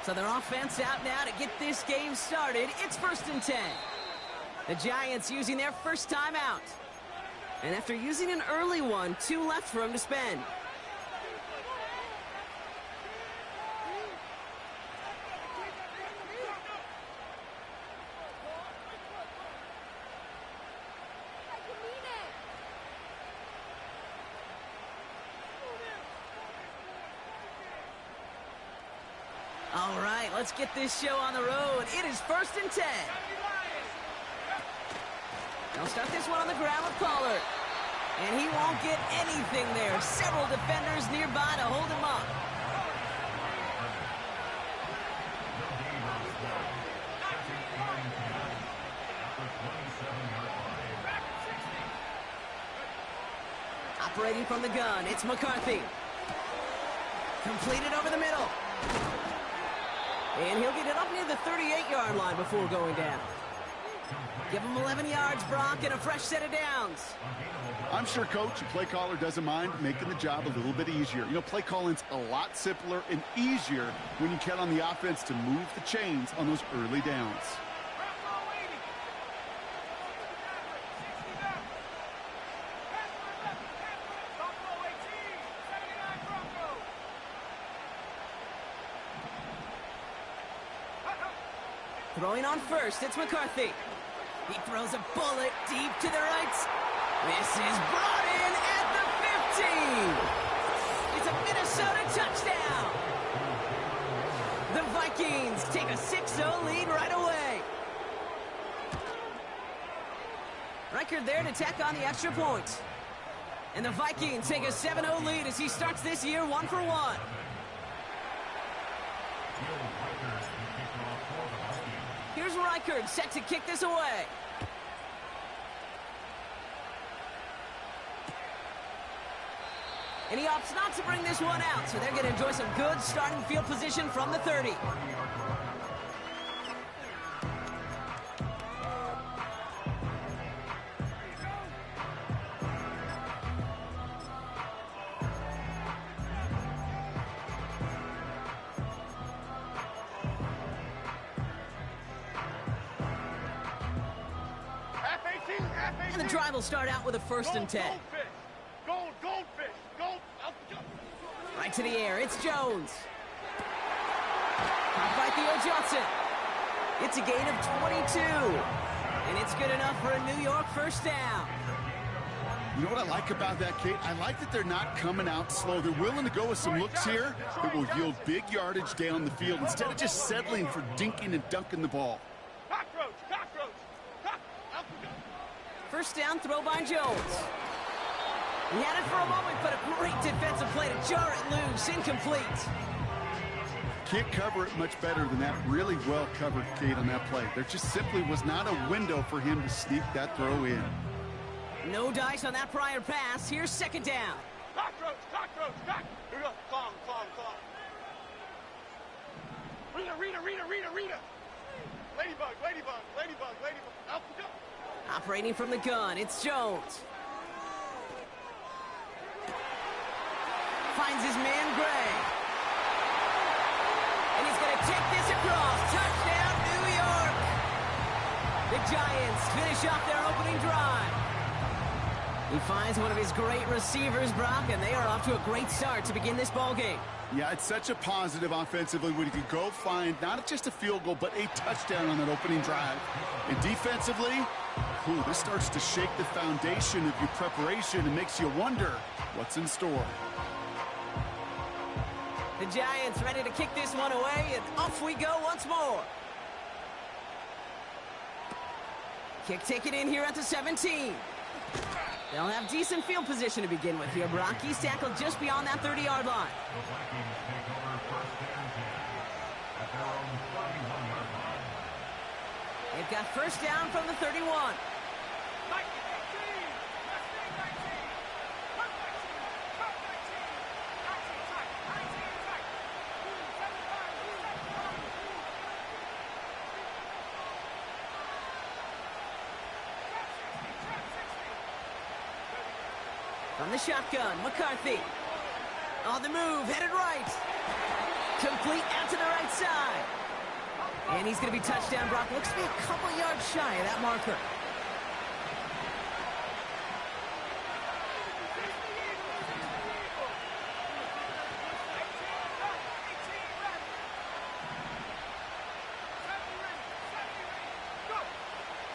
So their offense out now to get this game started. It's 1st and 10. The Giants using their first timeout. And after using an early one, 2 left for them to spend. All right, let's get this show on the road. It is 1st and 10. They'll start this one on the ground with Pollard. And he won't get anything there. Several defenders nearby to hold him up. Operating from the gun, it's McCarthy. Completed over the middle. And he'll get it up near the 38-yard line before going down. Give him 11 yards, Brock, and a fresh set of downs. I'm sure Coach, the play caller, doesn't mind making the job a little bit easier. You know, play calling's a lot simpler and easier when you count on the offense to move the chains on those early downs. Throwing on first, it's McCarthy. He throws a bullet deep to the right. This is brought in at the 15. It's a Minnesota touchdown. The Vikings take a 6-0 lead right away. Record there to tack on the extra point. And the Vikings take a 7-0 lead as he starts this year 1-for-1. Here's Reichard set to kick this away. And he opts not to bring this one out, so they're going to enjoy some good starting field position from the 30. And the drive will start out with a 1st and 10. Goldfish. Right to the air, it's Jones. Caught by Theo Johnson. It's a gain of 22. And it's good enough for a New York first down. You know what I like about that, Kate? I like that they're not coming out slow. They're willing to go with some looks here that will yield big yardage down the field instead of just settling for dinking and dunking the ball. First down throw by Jones. He had it for a moment, but a great defensive play to jar it loose. Incomplete. Can't cover it much better than that. Really well covered, Kate, on that play. There just simply was not a window for him to sneak that throw in. No dice on that prior pass. Here's 2nd down. Cockroach. Here we go. Calm. Rita. Ladybug. Out we go. Operating from the gun, it's Jones. Finds his man, Gray. And he's going to take this across. Touchdown, New York. The Giants finish off their opening drive. He finds one of his great receivers, Brock, and they are off to a great start to begin this ball game. Yeah, it's such a positive offensively when you can go find not just a field goal, but a touchdown on that opening drive. And defensively, this starts to shake the foundation of your preparation and makes you wonder what's in store. The Giants ready to kick this one away, and off we go once more. Kick taken in here at the 17. They'll have decent field position to begin with here. Brock, he's tackled just beyond that 30-yard line. They've got first down from the 31. From the shotgun, McCarthy. On the move, headed right. Complete out to the right side. And he's going to be touchdown, Brock. Looks to be a couple yards shy of that marker.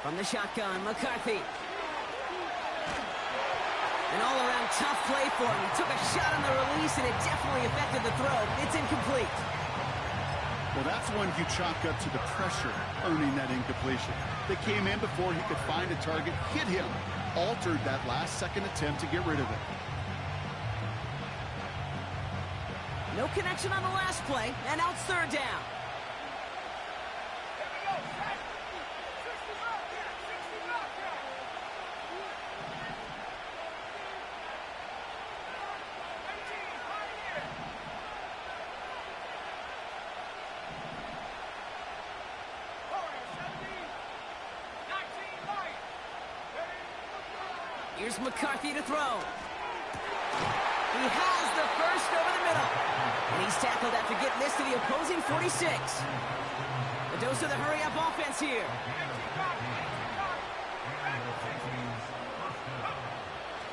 From the shotgun, McCarthy. An all-around tough play for him. He took a shot on the release, and it definitely affected the throw. It's incomplete. Well, that's one you chalk up to the pressure earning that incompletion. They came in before he could find a target, hit him, altered that last-second attempt to get rid of it. No connection on the last play, and now it's third down. Here's McCarthy to throw. He has the first over the middle. And he's tackled after getting this to the opposing 46. A dose of the hurry-up offense here.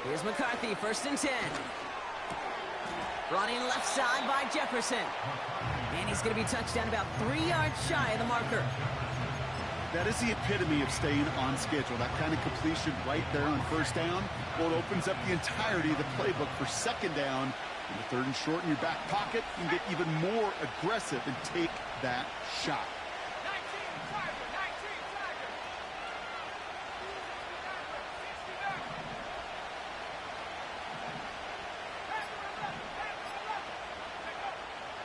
Here's McCarthy, 1st and 10. Brought in left side by Jefferson. And he's going to be touched down about 3 yards shy of the marker. That is the epitome of staying on schedule. That kind of completion right there on 1st down. Well, it opens up the entirety of the playbook for 2nd down. And the 3rd and short in your back pocket, you can get even more aggressive and take that shot.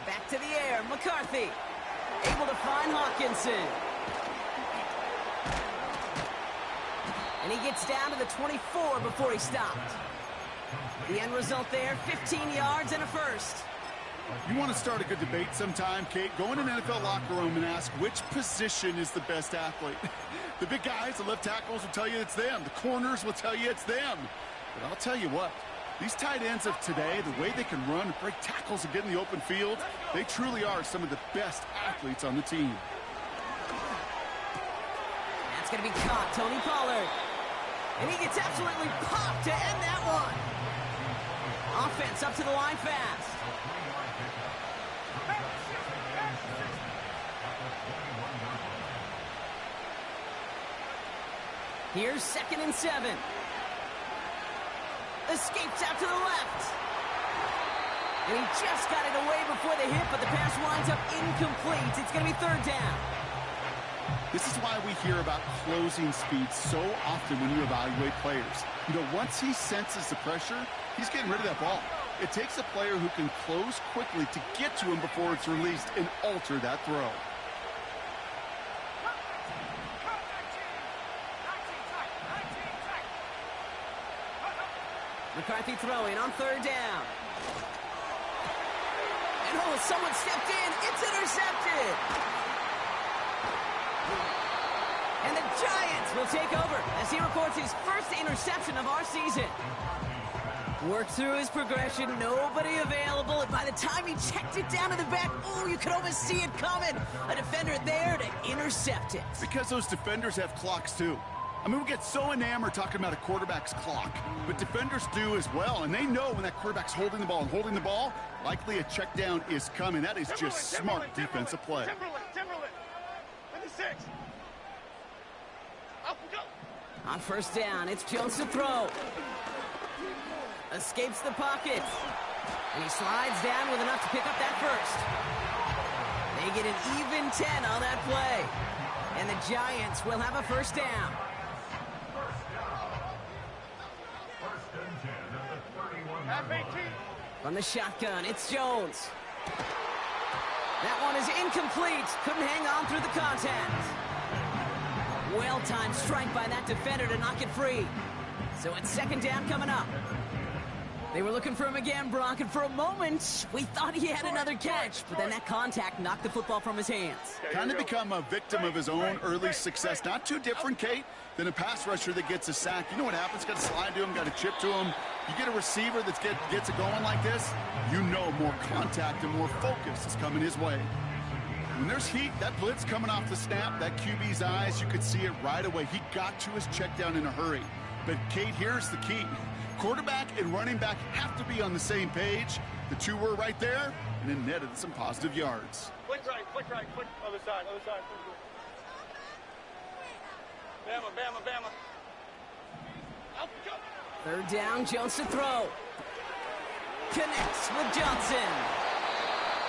Back to the air, McCarthy. Able to find Hawkinson. And he gets down to the 24 before he stopped. The end result there, 15 yards and a first. You want to start a good debate sometime, Kate? Go in an NFL locker room and ask which position is the best athlete. The big guys, the left tackles will tell you it's them. The corners will tell you it's them. But I'll tell you what, these tight ends of today, the way they can run, break tackles, and get in the open field, they truly are some of the best athletes on the team. That's going to be caught, Tony Pollard. And he gets absolutely popped to end that one. Offense up to the line fast. Here's 2nd and 7. Escapes out to the left. And he just got it away before the hit, but the pass winds up incomplete. It's going to be 3rd down. This is why we hear about closing speed so often when you evaluate players. You know, once he senses the pressure, he's getting rid of that ball. It takes a player who can close quickly to get to him before it's released and alter that throw. McCarthy throwing on 3rd down. And oh, someone stepped in. It's intercepted. And the Giants will take over as he records his first interception of our season. Worked through his progression, nobody available, and by the time he checked it down to the back, oh, you could almost see it coming. A defender there to intercept it. Because those defenders have clocks too. I mean, we get so enamored talking about a quarterback's clock, but defenders do as well, and they know when that quarterback's holding the ball and holding the ball, likely a check down is coming. That is just smart defensive play. Timberland, with the 6. Up we go. On 1st down, it's Jones to throw. Escapes the pocket. And he slides down with enough to pick up that first. They get an even 10 on that play. And the Giants will have a 1st down. From the shotgun, it's Jones. That one is incomplete. Couldn't hang on through the contact. Well-timed strike by that defender to knock it free. So it's 2nd down coming up. They were looking for him again, Brock, and for a moment, we thought he had another catch, but then that contact knocked the football from his hands. Kind of become a victim of his own early success. Not too different, Kate, than a pass rusher that gets a sack. You know what happens? Got to slide to him, got to chip to him. You get a receiver that gets it going like this, you know more contact and more focus is coming his way. When there's heat, that blitz coming off the snap, that QB's eyes, you could see it right away. He got to his check down in a hurry. But, Kate, here's the key. Quarterback and running back have to be on the same page. The two were right there, and it netted some positive yards. Flick right, flick. Other side. Bama, Bama, Bama. Out we go. Third down, Jones to throw. Connects with Johnson.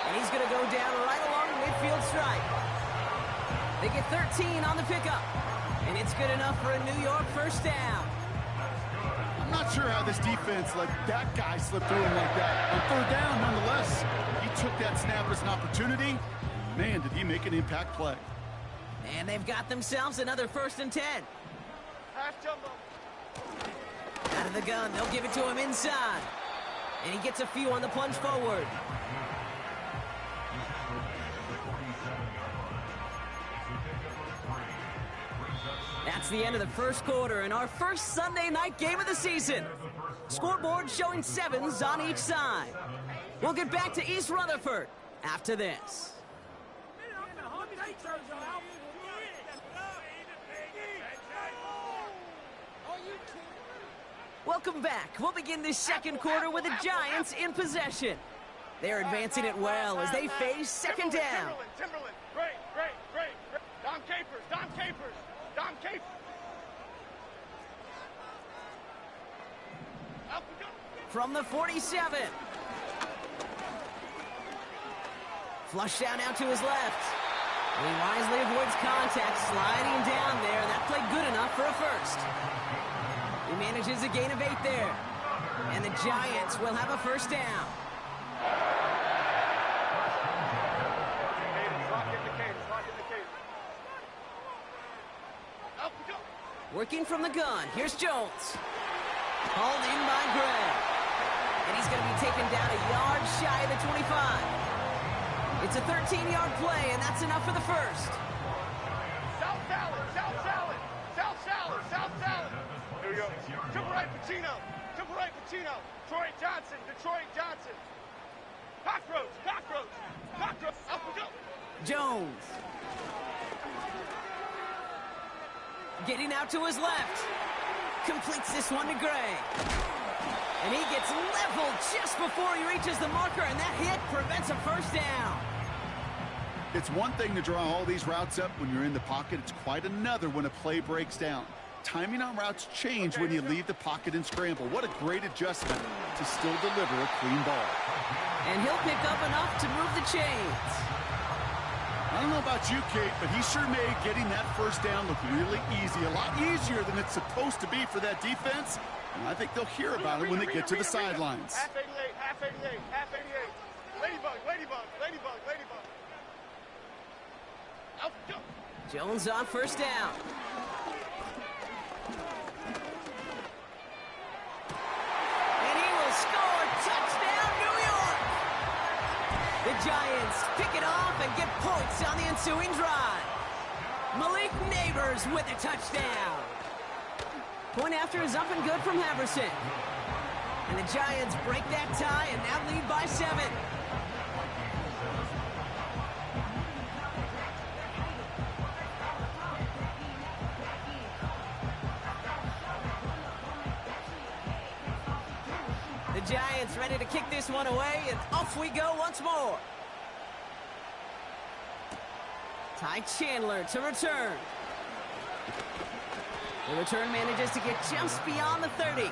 And he's going to go down right along the midfield stripe. They get 13 on the pickup. And it's good enough for a New York first down. I'm not sure how this defense let that guy slip through him like that. On third down, nonetheless, he took that snap as an opportunity. Man, did he make an impact play. And they've got themselves another 1st and 10. Half jumbo. Out of the gun, they'll give it to him inside. And he gets a few on the plunge forward. That's the end of the first quarter and our first Sunday night game of the season. Scoreboard showing 7s on each side. We'll get back to East Rutherford after this. Welcome back. We'll begin this second quarter with the Giants in possession. They're advancing it well as they face second down. Timberland. Great. Dom Capers. Out we go. From the 47. Flush down out to his left. And he wisely avoids contact, sliding down there. That played good enough for a first. He manages a gain of 8 there. And the Giants will have a first down. Working from the gun, here's Jones. Hauled in by Gray. And he's going to be taken down a yard shy of the 25. It's a 13-yard play, and that's enough for the first. South salad. Here we go. Triple right, Pacino. Detroit Johnson. Cockroach. Up we go. Jones. Getting out to his left. Completes this one to Gray. And he gets leveled just before he reaches the marker, and that hit prevents a first down. It's one thing to draw all these routes up when you're in the pocket. It's quite another when a play breaks down. Timing on routes change when you leave the pocket and scramble. What a great adjustment to still deliver a clean ball. And he'll pick up enough to move the chains. I don't know about you, Kate, but he sure made getting that first down look really easy. A lot easier than it's supposed to be for that defense. And I think they'll hear about it when they get to the sidelines. Half 88. Ladybug. Out we go. Jones on first down. And he will score. Touchdown, New York! The Giants pick it off and get points on the ensuing drive. Malik Neighbors with a touchdown. Point after is up and good from Haverson. And the Giants break that tie and now lead by 7. The Giants ready to kick this one away, and off we go once more. Ty Chandler to return. The return manages to get just beyond the 30.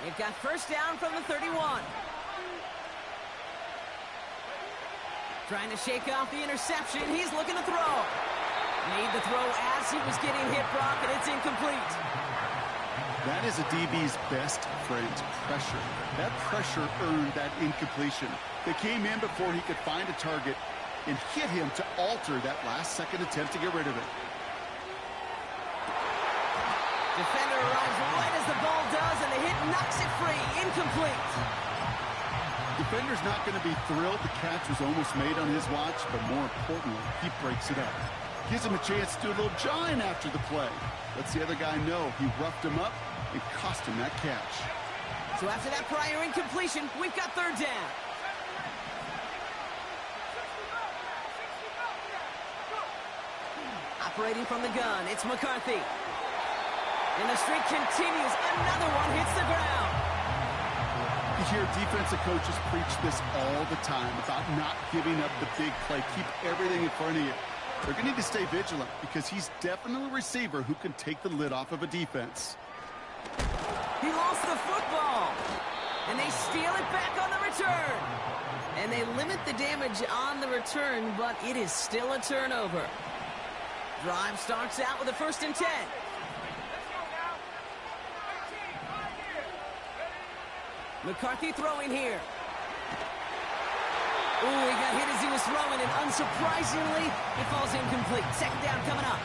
They've got first down from the 31. Trying to shake off the interception. He's looking to throw. Made the throw as he was getting hit, Brock, and it's incomplete. That is a DB's best friend, pressure. That pressure earned that incompletion. They came in before he could find a target and hit him to alter that last-second attempt to get rid of it. Defender arrives right as the ball does, and the hit knocks it free. Incomplete. Defender's not going to be thrilled the catch was almost made on his watch, but more importantly, he breaks it up. Gives him a chance to do a little jawing after the play. Lets the other guy know he roughed him up and cost him that catch. So after that prior incompletion, we've got third down. Operating from the gun, it's McCarthy. And the streak continues. Another one hits the ground. You hear defensive coaches preach this all the time about not giving up the big play. Keep everything in front of you. They're going to need to stay vigilant because he's definitely a receiver who can take the lid off of a defense. He lost the football. And they steal it back on the return. And they limit the damage on the return, but it is still a turnover. Drive starts out with a 1st and 10. McCarthy throwing here. Ooh, he got hit as he was throwing, and unsurprisingly, it falls incomplete. Second down coming up.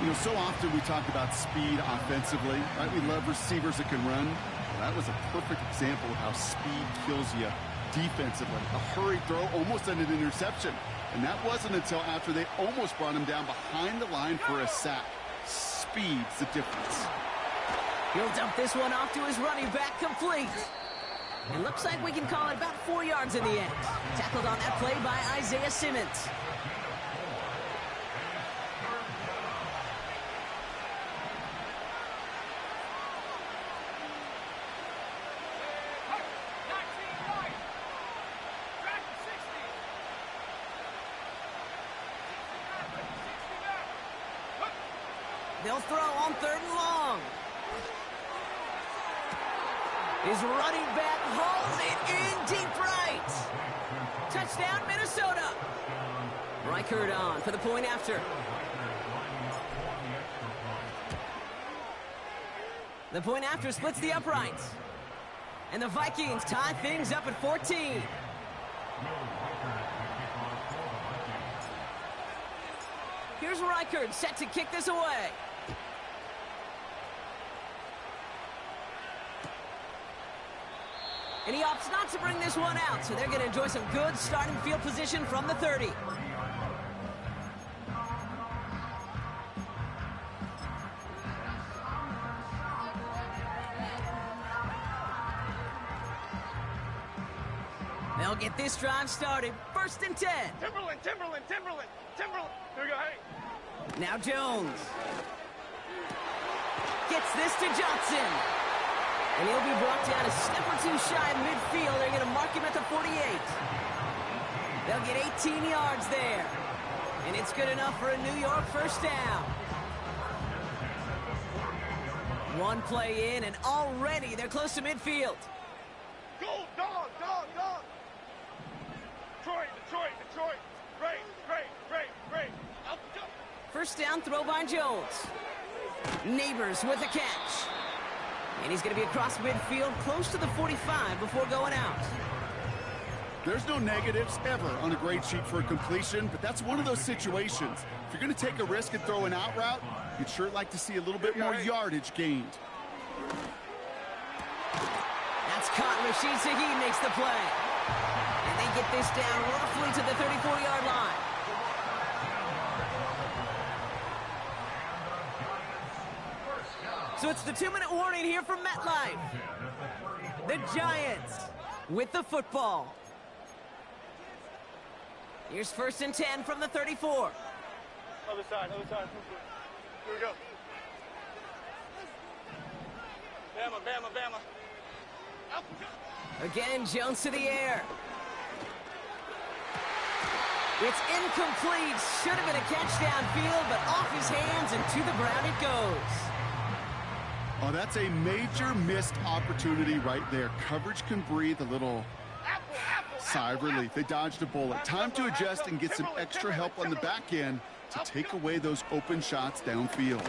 You know, so often we talk about speed offensively, right? We love receivers that can run. Well, that was a perfect example of how speed kills you defensively. A hurried throw almost ended an interception. And that wasn't until after they almost brought him down behind the line for a sack. Speed's the difference. He'll dump this one off to his running back, complete. It looks like we can call it about 4 yards in the end. Tackled on that play by Isaiah Simmons. They'll throw on 3rd and long. His running back hauls it in deep right. Touchdown, Minnesota. Reichert on for the point after. The point after splits the uprights. And the Vikings tie things up at 14. Here's Reichert set to kick this away. And he opts not to bring this one out, so they're going to enjoy some good starting field position from the 30. They'll get this drive started. 1st and 10. Timberland. Here we go, hey. Now Jones. Gets this to Johnson. And he'll be brought down a step or two shy of midfield. They're going to mark him at the 48. They'll get 18 yards there. And it's good enough for a New York 1st down. One play in, and already they're close to midfield. Go, dog. Detroit. Great. Up, go. 1st down, throw by Jones. Neighbors with a catch. And he's going to be across midfield, close to the 45 before going out. There's no negatives ever on a grade sheet for a completion, but that's one of those situations. If you're going to take a risk and throw an out route, you'd sure like to see a little bit more yardage gained. That's caught. Rashid Shaheed makes the play. And they get this down roughly to the 34-yard line. So it's the 2-minute warning here from MetLife. The Giants with the football. Here's 1st and 10 from the 34. Other side. Here we go. Bama. Up, go. Again, Jones to the air. It's incomplete. Should have been a catch downfield, but off his hands and to the ground it goes. Oh, that's a major missed opportunity right there. Coverage can breathe a little sigh of relief. They dodged a bullet. Time to adjust and get some extra help on the back end to take away those open shots downfield.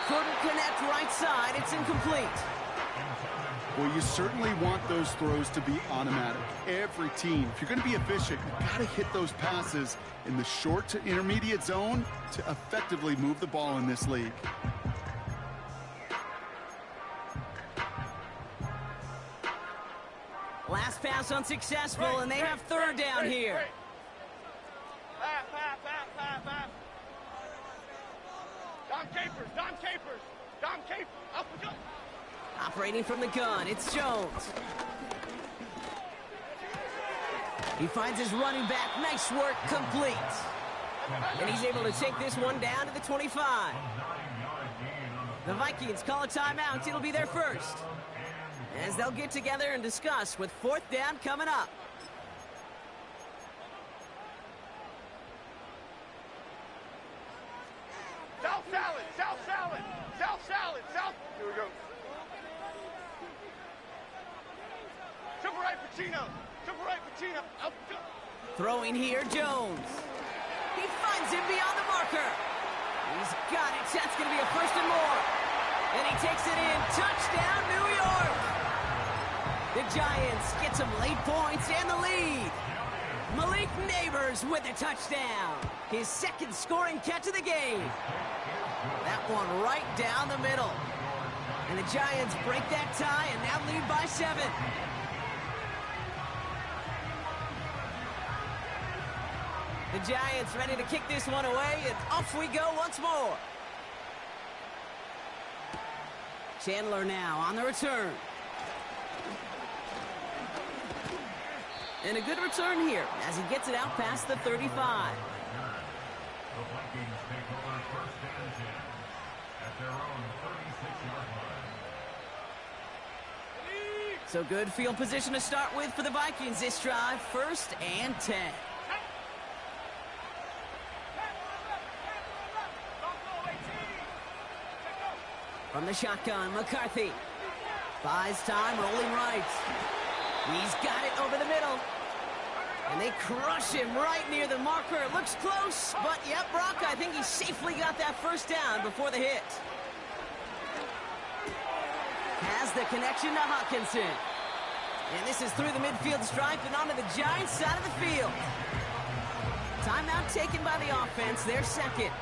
Couldn't connect right side. It's incomplete. Well, you certainly want those throws to be automatic. Every team, if you're going to be efficient, you've got to hit those passes in the short to intermediate zone to effectively move the ball in this league. Last pass unsuccessful, and they have third down here. Pass. Dom Capers. Up we go. Operating from the gun, it's Jones. He finds his running back. Nice work, complete. And he's able to take this one down to the 25. The Vikings call a timeout. It'll be their first, as they'll get together and discuss with fourth down coming up. South. Here we go. Triple right for Chino. Up. Throwing here, Jones. He finds him beyond the marker. He's got it. That's going to be a first and more. And he takes it in. Touchdown, New York. The Giants get some late points and the lead. Malik Neighbors with a touchdown. His second scoring catch of the game. That one right down the middle. And the Giants break that tie and now lead by 7. The Giants ready to kick this one away, and off we go once more. Chandler now on the return. And a good return here as he gets it out past the 35. The Vikings take over first and 10 at their own 36-yard line. So good field position to start with for the Vikings this drive. First and 10. From the shotgun, McCarthy buys time, rolling right. He's got it over the middle. And they crush him right near the marker. It looks close, but yep, Brock, I think he safely got that first down before the hit. Has the connection to Hawkinson. And this is through the midfield stripe and onto the Giants side of the field. Timeout taken by the offense, their second.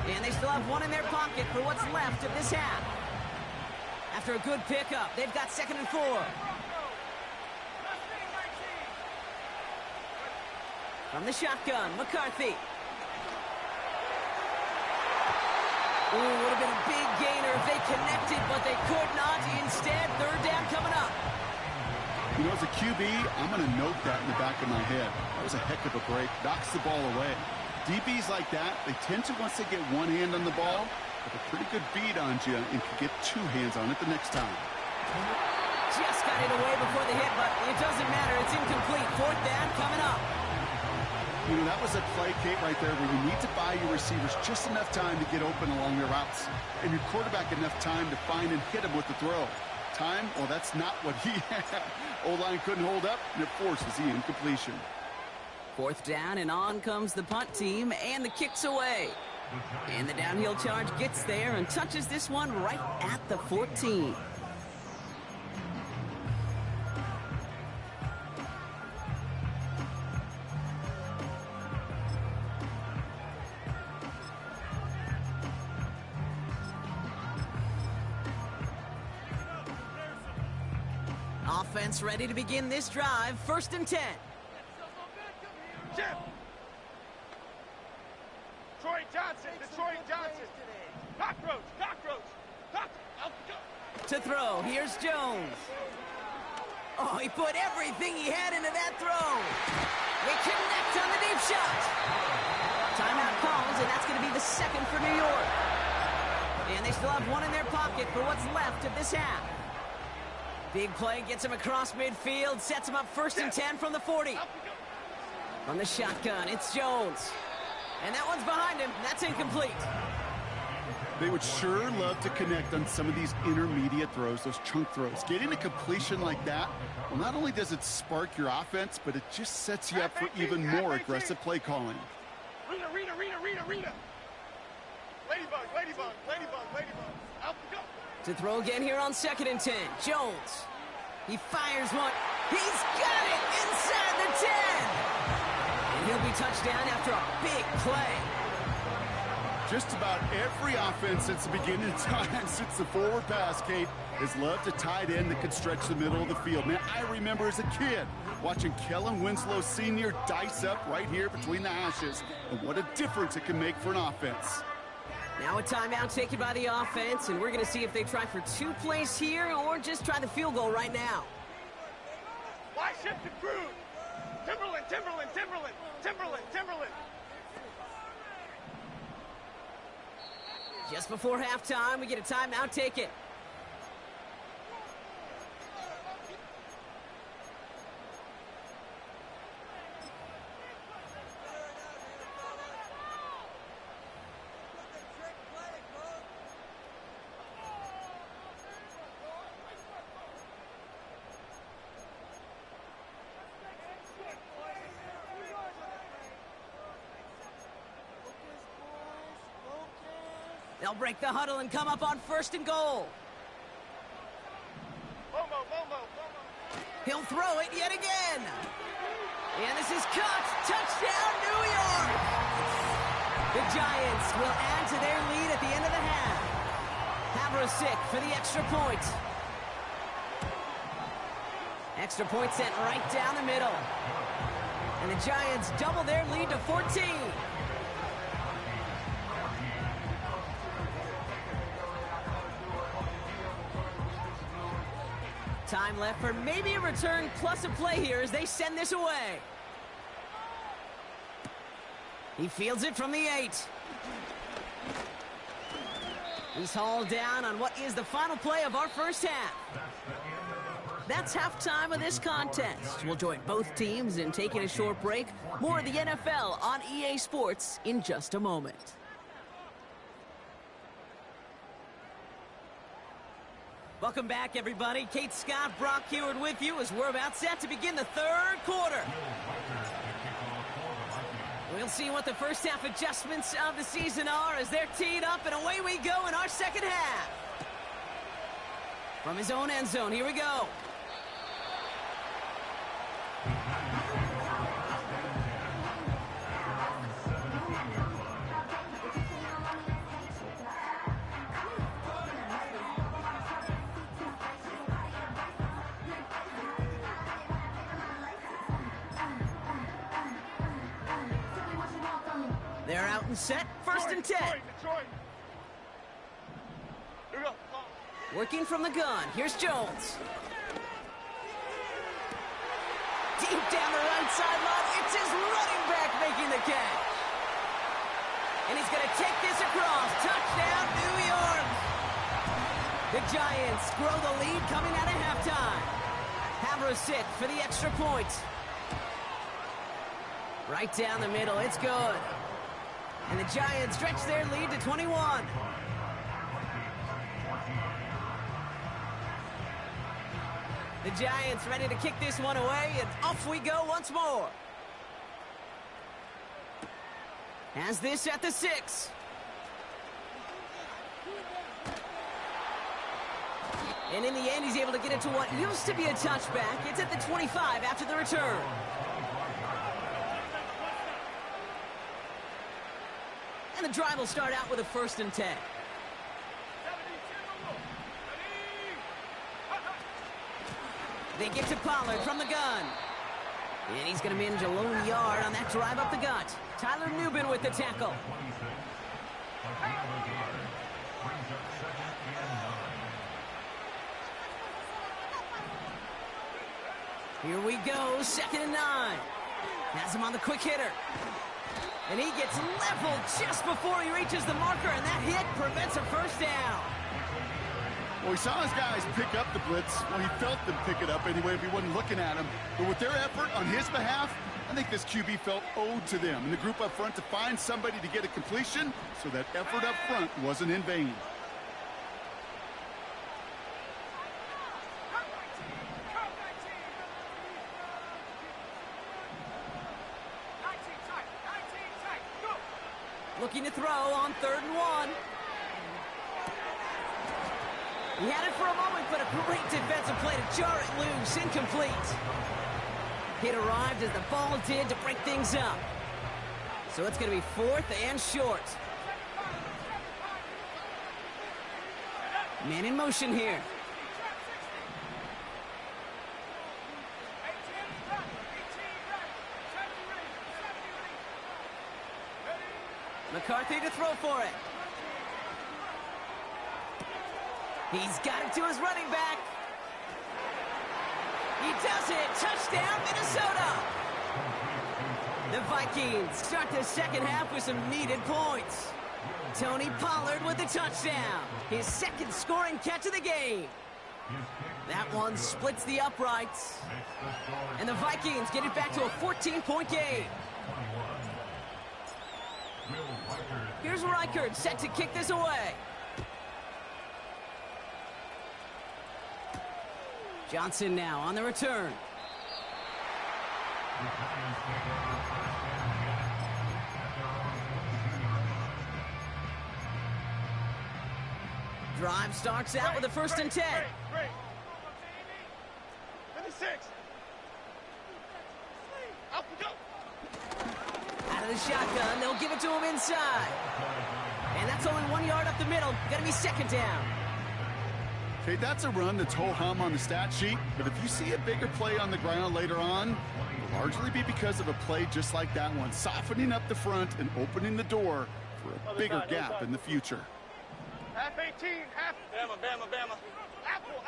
And they still have one in their pocket for what's left of this half. After a good pickup, they've got 2nd and 4. From the shotgun, McCarthy. Ooh, would have been a big gainer if they connected, but they could not. Instead, third down coming up. You know, as a QB, I'm going to note that in the back of my head. That was a heck of a break. Knocks the ball away. DBs like that, they tend to, once they get one hand on the ball, have a pretty good beat on you and can get two hands on it the next time. Just got it away before the hit, but it doesn't matter. It's incomplete. Fourth down coming up. You know, that was a play, Kate, right there where you need to buy your receivers just enough time to get open along their routes. And your quarterback enough time to find and hit him with the throw. Time, well, that's not what he had. O-line couldn't hold up, and it forces the incompletion. Fourth down, and on comes the punt team, and the kick's away. And the downhill charge gets there and touches this one right at the 14. Offense ready to begin this drive. 1st and 10. Jim. Detroit Johnson. Cockroach. To throw, here's Jones. Oh, he put everything he had into that throw. They connect on the deep shot. Timeout calls, and that's going to be the 2nd for New York. And they still have one in their pocket for what's left of this half. Big play gets him across midfield, sets him up 1st and 10 from the 40. On the shotgun, it's Jones. And that one's behind him. That's incomplete. They would sure love to connect on some of these intermediate throws, those chunk throws. Getting a completion like that, well, not only does it spark your offense, but it just sets you up for even more aggressive play calling. Rita. Ladybug, ladybug, ladybug, ladybug. Out we go. To throw again here on 2nd and 10. Jones. He fires one. He's got it inside the 10. And he'll be touchdown after a big play. Just about every offense since the beginning of time, since the forward pass, Kate, has loved a tight end that could stretch the middle of the field. Man, I remember as a kid watching Kellen Winslow Sr. dice up right here between the hashes. And what a difference it can make for an offense. Now a timeout taken by the offense, and we're going to see if they try for 2 plays here or just try the field goal right now. Why shift the crew? Timberland, Timberland, Timberland, Timberland, Timberland. Just before halftime, we get a timeout taken. They'll break the huddle and come up on 1st and goal. Momo, Momo, Momo. He'll throw it yet again. And this is caught. Touchdown, New York! The Giants will add to their lead at the end of the half. Havrasik for the extra point. Extra point sent right down the middle. And the Giants double their lead to 14. Time left for maybe a return plus a play here as they send this away. He fields it from the 8. He's hauled down on what is the final play of our first half. That's halftime of this contest. We'll join both teams in taking a short break. More of the NFL on EA Sports in just a moment. Welcome back, everybody. Kate Scott, Brock Heward with you as we're about set to begin the 3rd quarter. We'll see what the first half adjustments of the season are as they're teed up, and away we go in our second half. From his own end zone, here we go. They're out and set. 1st and 10. Detroit. Here we go. Working from the gun. Here's Jones. Deep down the right sideline. It's his running back making the catch. And he's going to take this across. Touchdown, New York. The Giants grow the lead coming out of halftime. Havrasik for the extra point. Right down the middle. It's good. And the Giants stretch their lead to 21. The Giants ready to kick this one away, and off we go once more. Has this at the 6. And in the end, he's able to get it to what used to be a touchback. It's at the 25 after the return. And the drive will start out with a 1st and 10. They get to Pollard from the gun. And he's going to manage a lone yard on that drive up the gut. Tyler Nubin with the tackle. Here we go, 2nd and 9. Has him on the quick hitter. And he gets leveled just before he reaches the marker, and that hit prevents a 1st down. Well, he saw his guys pick up the blitz. Well, he felt them pick it up anyway if he wasn't looking at him. But with their effort on his behalf, I think this QB felt owed to them and the group up front to find somebody to get a completion, so that effort up front wasn't in vain. looking to throw on 3rd and 1. He had it for a moment, but a great defensive play to jar it loose. Incomplete. It arrived as the ball did to break things up. So it's going to be 4th and short. Man in motion here. McCarthy to throw for it. He's got it to his running back. He does it. Touchdown, Minnesota. The Vikings start the second half with some needed points. Tony Pollard with the touchdown. His 2nd scoring catch of the game. That one splits the uprights. And the Vikings get it back to a 14-point game. Here's Reichert set to kick this away. Johnson now on the return. Drive starts out with a 1st and 10. Great. 56. Up we go. Out of the shotgun, they'll give it to him inside. And that's only 1 yard up the middle. Gonna be 2nd down. Okay, that's a run that's ho-hum on the stat sheet, but if you see a bigger play on the ground later on, it'll largely be because of a play just like that one, softening up the front and opening the door for a bigger gap in the future. Half 18, half. Bama. Apple.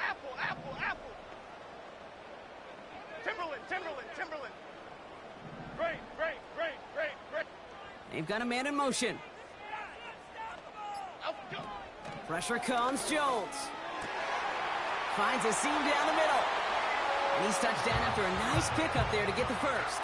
Timberland. Great. They've got a man in motion. Up we go. Pressure comes, Jones. Finds a seam down the middle. And he's touched down after a nice pickup there to get the 1st.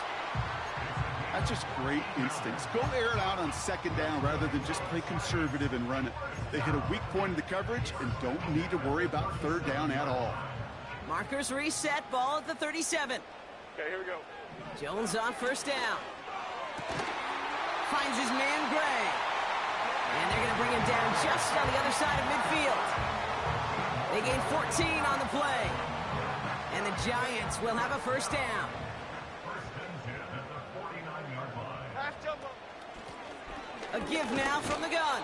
That's just great instincts. Go air it out on 2nd down rather than just play conservative and run it. They hit a weak point in the coverage and don't need to worry about 3rd down at all. Markers reset, ball at the 37. Okay, here we go. Jones on 1st down. Finds his man Gray. And they're going to bring him down just on the other side of midfield. They gain 14 on the play. And the Giants will have a 1st down. Half jumbo. A give now from the gun.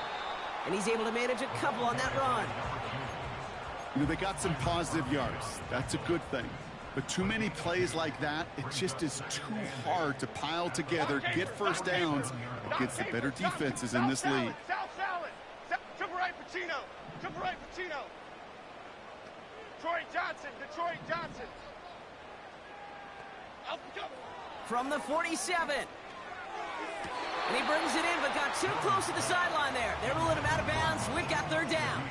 And he's able to manage a couple on that run. You know, they got some positive yards. That's a good thing. But too many plays like that, it just is too hard to pile together, get 1st downs against the better defenses in this league. South salad. Triple right Pacino. Detroit Johnson. Up we go. From the 47. And he brings it in, but got too close to the sideline there. They're ruling him out of bounds. We've got 3rd down.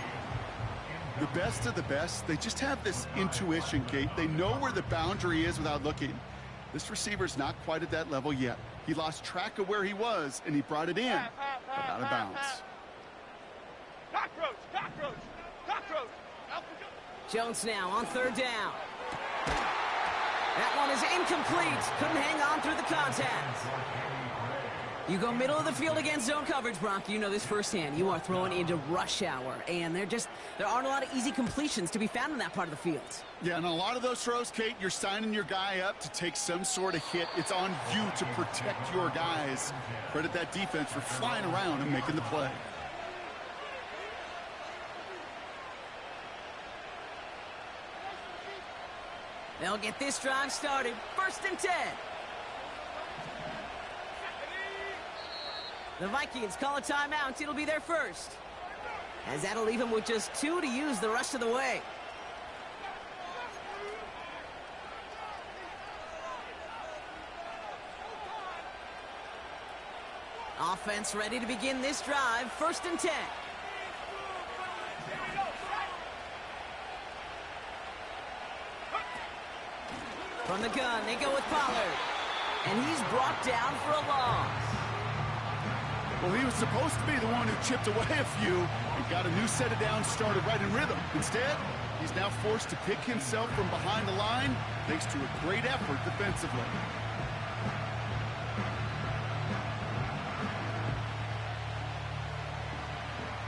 The best of the best, they just have this intuition, Kate. They know where the boundary is without looking. This receiver's not quite at that level yet. He lost track of where he was, and he brought it in, but out of bounds. Cockroach. Up we go. Jones now on 3rd down. That one is incomplete. Couldn't hang on through the contact. You go middle of the field against zone coverage, Brock. You know this firsthand. You are throwing into rush hour, and there aren't a lot of easy completions to be found in that part of the field. Yeah, and a lot of those throws, Kate, you're signing your guy up to take some sort of hit. It's on you to protect your guys. Credit that defense for flying around and making the play. They'll get this drive started. 1st and 10. The Vikings call a timeout. It'll be their 1st. As that'll leave them with just 2 to use the rest of the way. Offense ready to begin this drive. 1st and 10. From the gun, they go with Pollard. And he's brought down for a loss. Well, he was supposed to be the one who chipped away a few and got a new set of downs started right in rhythm. Instead, he's now forced to pick himself from behind the line thanks to a great effort defensively.